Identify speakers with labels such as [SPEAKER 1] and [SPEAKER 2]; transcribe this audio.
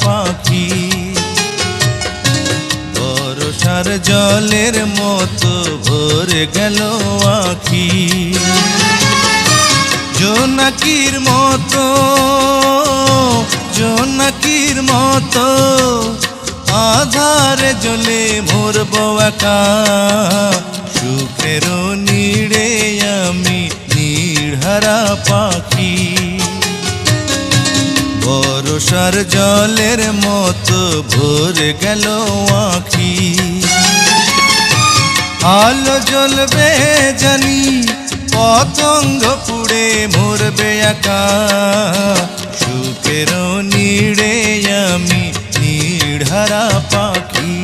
[SPEAKER 1] পাখি। বর্ষার জলের মতো ভরে গেল আখি, জোনাকির মতো জোনাকির মতো আধারে জ্বলে মরবো একা। সুখের নীড়ে আমি নীড়হারা পাখি। বর্ষার জলের মতো ভরে গেল আখি। আলো জ্বলবে জানি, পতঙ্গ পুড়ে মরবে একা। সুখের নীড়ে আমি নীড়হারা পাখি।